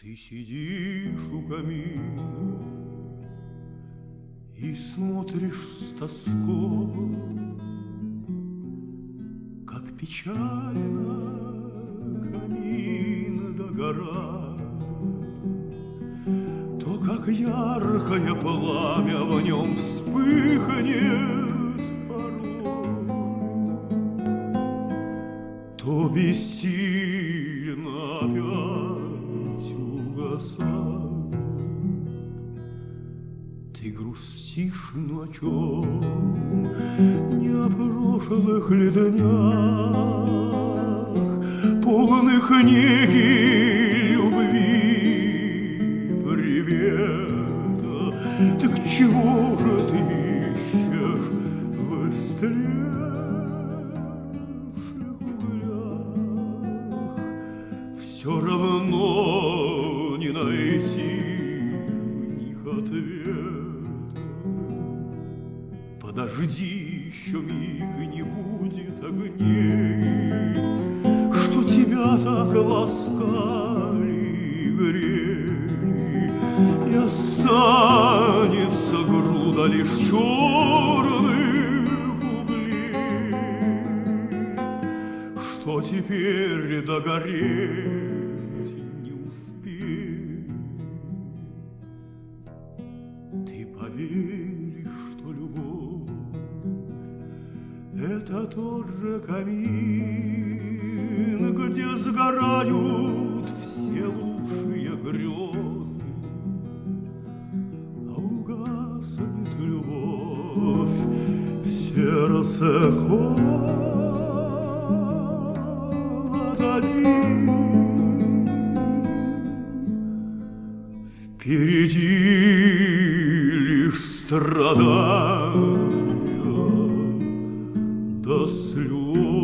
Ты сидишь у камина и смотришь с тоской, как печально камин догорает, то как яркое пламя в нем вспыхнет порой, то бессильно опять угасает. Ты грустишь, но о чем? Не о прошлых ли днях, полных неги, любви, привета. Так чего же ты ищешь в истлевших углях? Все равно не найти в них ответа. Подожди еще миг, не будет огней, что тебя так ласкали и грели, и останется груда лишь черных углей, что теперь догореть не успеет. Ты поверишь, что любовь — это тот же камин, где сгорают все лучшие грезы, а угаснет любовь в сердце холод один. Впереди лишь страдания до слез.